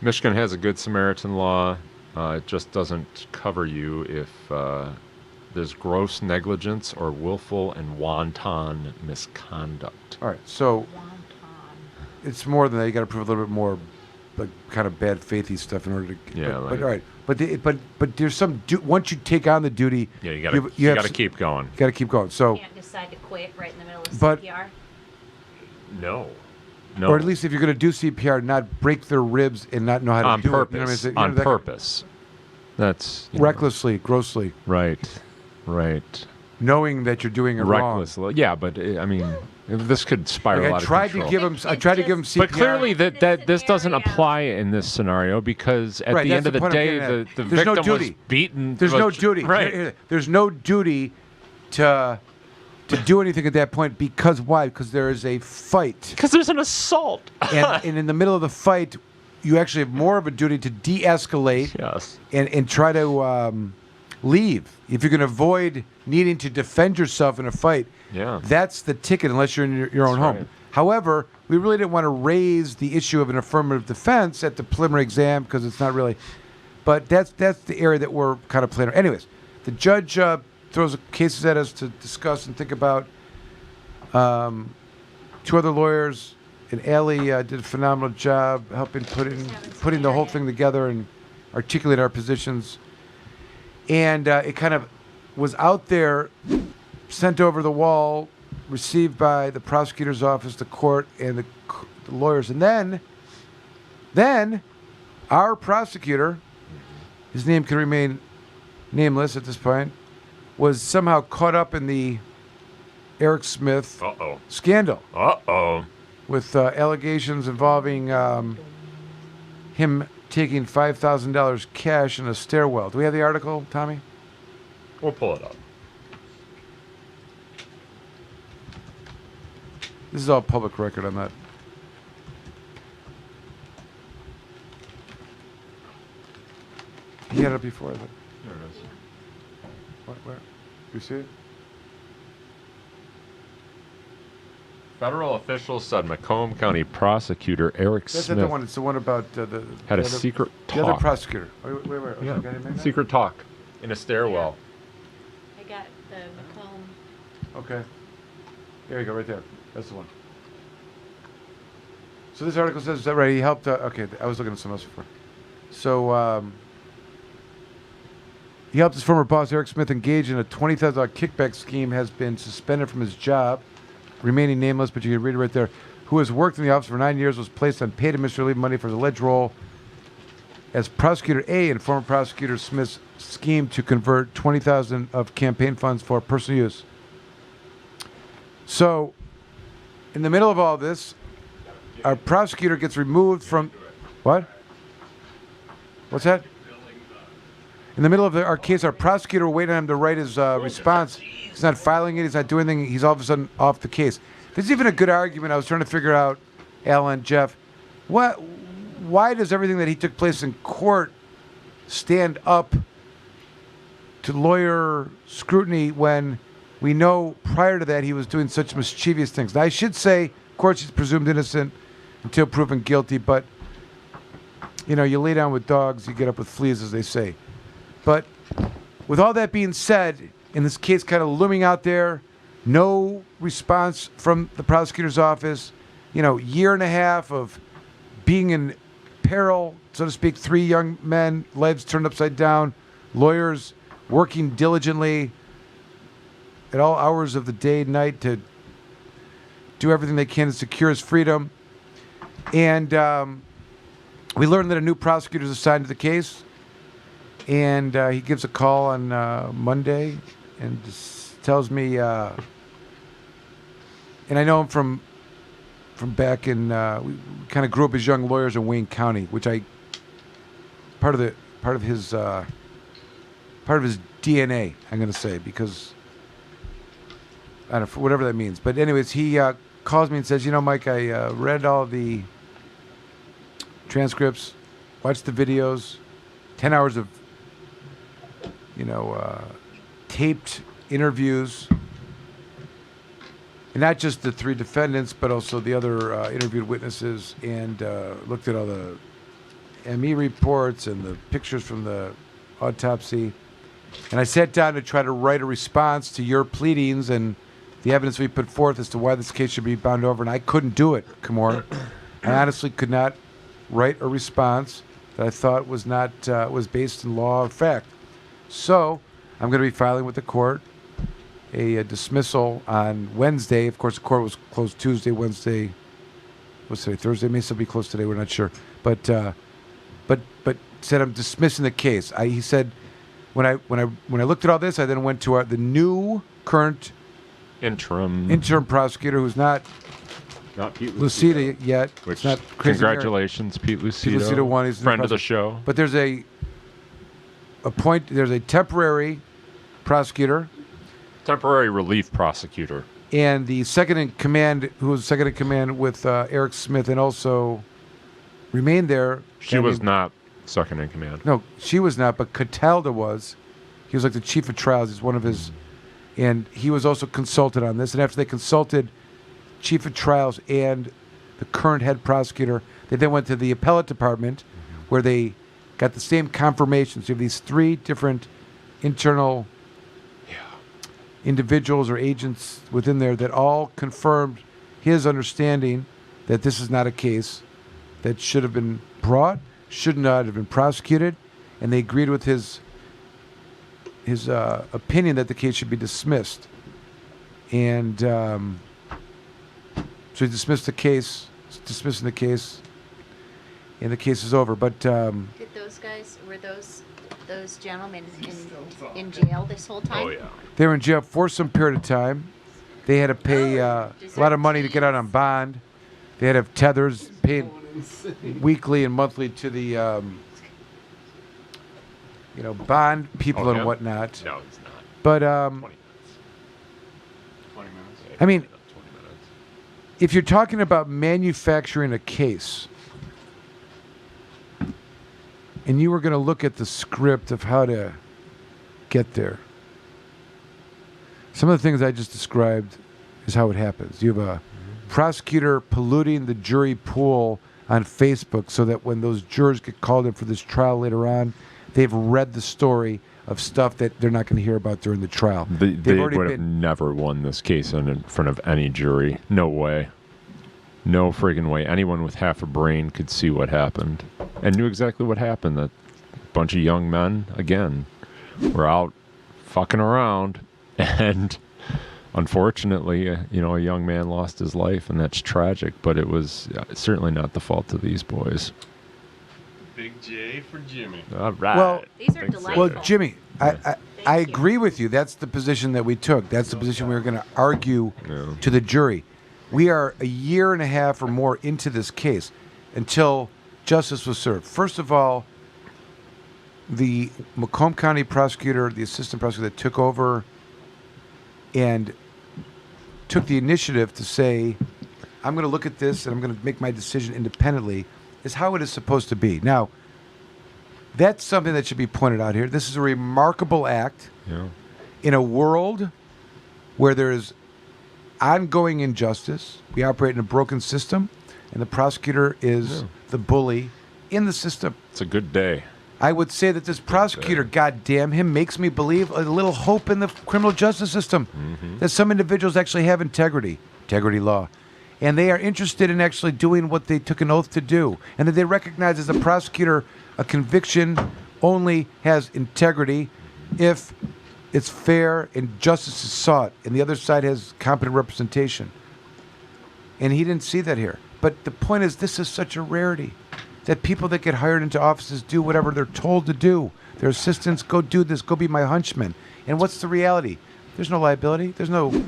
Michigan has a Good Samaritan law. It just doesn't cover you if there's gross negligence or willful and wanton misconduct. All right, so it's more than that. You got to prove a little bit more, like kind of bad faithy stuff in order to. Yeah, but all right, but there's some. Once you take on the duty, yeah, you got to keep going. You got to keep going. So you can't decide to quit right in the middle of but, CPR. No. Or at least if you're going to do CPR, not break their ribs and not know how to do purpose. it. You know what I mean? On purpose. That's recklessly, grossly. Right. Knowing that you're doing it wrong. Recklessly. Yeah, but I mean, this could spiral out of control. I tried to give him CPR. But clearly that this doesn't apply in this scenario because at the end of the day, the victim was beaten. There's no duty. Right. There's no duty to do anything at that point because why? Because there is a fight. Because there's an assault. and in the middle of the fight, you actually have more of a duty to de-escalate. Yes. And try to leave. If you're going to avoid needing to defend yourself in a fight, that's the ticket unless you're in your own home. Right. However, we really didn't want to raise the issue of an affirmative defense at the preliminary exam because it's not really. But that's the area that we're kind of playing. Anyways, the judge throws cases at us to discuss and think about. Two other lawyers, and Allie did a phenomenal job helping putting the whole thing together and articulate our positions. And it kind of was out there, sent over the wall, received by the prosecutor's office, the court, and the lawyers. And then our prosecutor, his name can remain nameless at this point, was somehow caught up in the Eric Smith scandal. With allegations involving him taking $5,000 cash in a stairwell. Do we have the article, Tommy? We'll pull it up. This is all public record. I'm not. He had it before. There it is. Where? You see it? Federal officials said Macomb County prosecutor Eric Smith. That's not the one. It's the one about had a secret talk. The other prosecutor. Wait. Yeah. Secret talk in a stairwell. I got the Macomb. Okay. There you go, right there. That's the one. So this article says that right. He helped. Okay, I was looking at something else before. So he helped his former boss Eric Smith engage in a $20,000 kickback scheme. Has been suspended from his job. Remaining nameless, but you can read it right there, who has worked in the office for 9 years, was placed on paid administrative leave money for the alleged role as Prosecutor A in former Prosecutor Smith's scheme to convert $20,000 of campaign funds for personal use. So, in the middle of all this, our prosecutor gets removed from... What? What's that? In the middle of our case, our prosecutor waiting on him to write his response. He's not filing it. He's not doing anything. He's all of a sudden off the case. There's even a good argument. I was trying to figure out, Alan, Jeff, why does everything that he took place in court stand up to lawyer scrutiny when we know prior to that he was doing such mischievous things? Now, I should say, of course, he's presumed innocent until proven guilty, but, you know, you lay down with dogs, you get up with fleas, as they say. But with all that being said, in this case kind of looming out there, no response from the prosecutor's office, you know, year and a half of being in peril, so to speak, 3 young men, lives turned upside down, lawyers working diligently at all hours of the day and night to do everything they can to secure his freedom. And we learned that a new prosecutor is assigned to the case. And he gives a call on Monday and just tells me, and I know him from back in, we kind of grew up as young lawyers in Wayne County, which part of his DNA, I'm going to say, because I don't know, whatever that means. But anyways, he calls me and says, you know, Mike, I read all the transcripts, watched the videos, 10 hours of taped interviews, and not just the 3 defendants, but also the other interviewed witnesses, and looked at all the ME reports and the pictures from the autopsy. And I sat down to try to write a response to your pleadings and the evidence we put forth as to why this case should be bound over, and I couldn't do it, Komorn. I honestly could not write a response that I thought was not was based in law or fact. So I'm going to be filing with the court a dismissal on Wednesday. Of course, the court was closed Tuesday, Wednesday. What's today? Thursday? May still be closed today. We're not sure. But said I'm dismissing the case. He said when I looked at all this, I then went to the new current interim prosecutor, who's not Pete Lucida yet. Which, it's not Crazy congratulations, Pete Lucida. Pete Lucida won. He's friend of the show. But there's a temporary prosecutor, temporary relief prosecutor, and the second in command, who was second in command with Eric Smith, and also remained there. She was not second in command. No, she was not, but Catalda was. He was like the chief of trials. He's one of his, and he was also consulted on this. And after they consulted chief of trials and the current head prosecutor, they then went to the appellate department, where they got the same confirmations. You have these three different internal individuals or agents within there that all confirmed his understanding that this is not a case that should have been brought, should not have been prosecuted, and they agreed with his opinion that the case should be dismissed. And so he dismissed the case, dismissing the case, and the case is over. But Did those guys, were those gentlemen in jail this whole time? Oh yeah. they were in jail for some period of time. They had to pay a lot of money to get out on bond. They had to have tethers paid weekly and monthly to the bond people and whatnot. No, it's not. But 20 minutes. 20 minutes. I mean, 20 minutes. if you're talking about manufacturing a case, and you were going to look at the script of how to get there, some of the things I just described is how it happens. You have a prosecutor polluting the jury pool on Facebook so that when those jurors get called in for this trial later on, they've read the story of stuff that they're not going to hear about during the trial. They would have never won this case in front of any jury. No way. No friggin' way. Anyone with half a brain could see what happened and knew exactly what happened. That bunch of young men, again, were out fucking around, and unfortunately, a young man lost his life, and that's tragic, but it was certainly not the fault of these boys. Big J for Jimmy. All right. Well, These are delightful. Well, Jimmy, I agree with you. That's the position that we took. That's the position we were going to argue to the jury. We are a year and a half or more into this case until justice was served. First of all, the Macomb County prosecutor, the assistant prosecutor that took over and took the initiative to say, I'm going to look at this and I'm going to make my decision independently, is how it is supposed to be. Now, that's something that should be pointed out here. This is a remarkable act in a world where there is ongoing injustice. We operate in a broken system, and the prosecutor is the bully in the system. It's a good day. I would say that this prosecutor, goddamn him, makes me believe a little hope in the criminal justice system. That some individuals actually have integrity law, and they are interested in actually doing what they took an oath to do, and that they recognize as a prosecutor, a conviction only has integrity if it's fair and justice is sought, and the other side has competent representation. And he didn't see that here. But the point is, this is such a rarity that people that get hired into offices do whatever they're told to do. Their assistants, go do this, go be my hunchman. And what's the reality? There's no liability. There's no,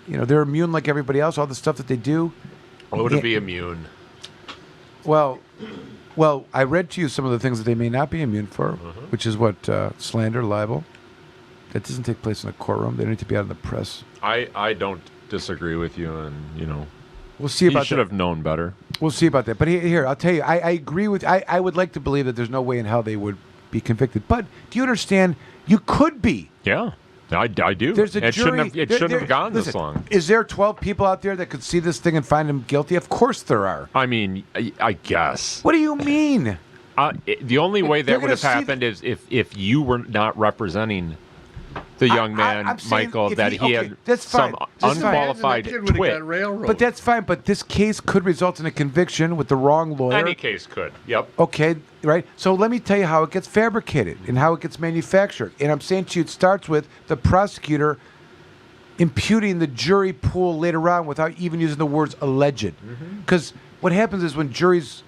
they're immune like everybody else. All the stuff that they do. Oh, to be immune. Well, I read to you some of the things that they may not be immune for, which is what slander, libel. That doesn't take place in a courtroom. They don't need to be out in the press. I don't disagree with you, and we'll see about that. He should have known better. We'll see about that. But here, I'll tell you, I agree with. I would like to believe that there's no way in hell they would be convicted. But do you understand? You could be. Yeah. I do. There's a it jury. shouldn't have gone this listen, long. Is there 12 people out there that could see this thing and find him guilty? Of course there are. I mean, I guess. What do you mean? The only way They're that would gonna have see happened is if you were not representing the young man, I'm saying Michael, if that he- he okay, had that's fine. some That's fine. unqualified That kid would've twit. got railroaded. But that's fine. But this case could result in a conviction with the wrong lawyer. Any case could. Yep. Okay, right? So let me tell you how it gets fabricated and how it gets manufactured. And I'm saying to you, it starts with the prosecutor imputing the jury pool later on without even using the words alleged. Because what happens is when juries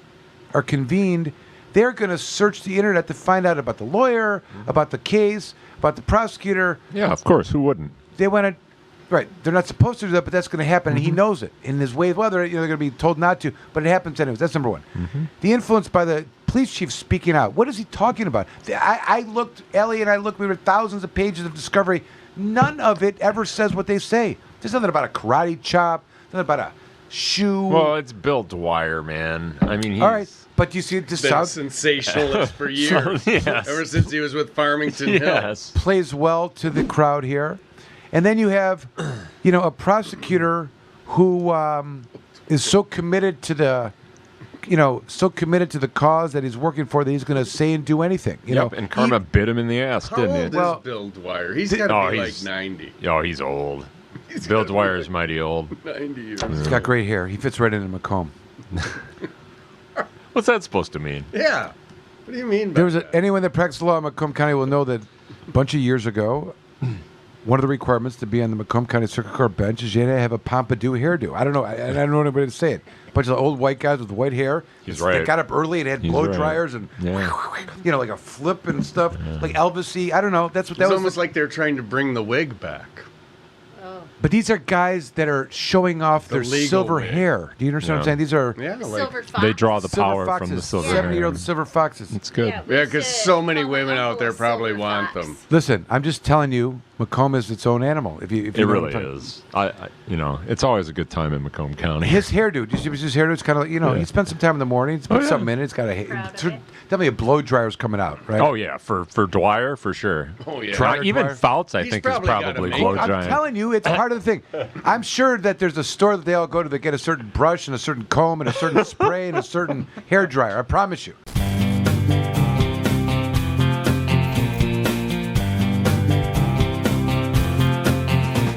are convened, they're going to search the internet to find out about the lawyer, about the case, about the prosecutor. Yeah, of course. Who wouldn't? They want to, right? They're not supposed to do that, but that's going to happen, and he knows it. In his way, well, they're going to be told not to, but it happens anyways. That's number one. The influence by the police chief speaking out. What is he talking about? I looked, Ellie and I looked. We read thousands of pages of discovery. None of it ever says what they say. There's nothing about a karate chop. Nothing about a shoe. Well, it's Bill Dwyer, man. I mean, he's... All right, but do you see it just Been sounds sensationalist for years. Yes. Ever since he was with Farmington Hills. Yes. plays well to the crowd here. And then you have, a prosecutor who is so committed to the, cause that he's working for that he's going to say and do anything. You know, and Karma bit him in the ass, How didn't old it? is Well, Bill Dwyer? He's got to be like he's- 90. Oh, he's old. He's Bill gotta be Dwyer's mighty old. 90 years. he's got great hair. He fits right into Macomb. What's that supposed to mean? Yeah. What do you mean by There was that? anyone that practiced law in Macomb County will know that a bunch of years ago, one of the requirements to be on the Macomb County Circuit Court bench is you had to have a pompadour hairdo. I don't know. I don't know anybody to say it. A bunch of old white guys with white hair. He's They right. got up early and had He's blow right. dryers and, Yeah. like a flip and stuff, like Elvis-y. I don't know. That's what that It's was. almost like they're trying to bring the wig back. Oh. But these are guys that are showing off The their legal silver way. hair. Do you understand what I'm Yeah. saying? These are Yeah, like Silver fox. They draw the silver power from the foxes, silver 70-year-old hair. silver foxes. It's good. we Yeah, 'cause used to so many call my women out uncle there a probably silver want fox. them. Listen, I'm just telling you, Macomb is its own animal. If you It know what I'm really talking- is. It's always a good time in Macomb County. His hairdo, did you see his hairdo? It's kind of like, Yeah. he spent some time in the morning. He's put yeah. something in it. It's got a Proud of sort it. definitely a blow dryer's coming out, right? Oh yeah, for Dwyer for sure. Oh, yeah. Dryer, Even dryer. Fouts, I He's think, is probably got a probably make- blow I'm drying. telling you, it's part of the thing. I'm sure that there's a store that they all go to that get a certain brush and a certain comb and a certain spray and a certain hair dryer. I promise you.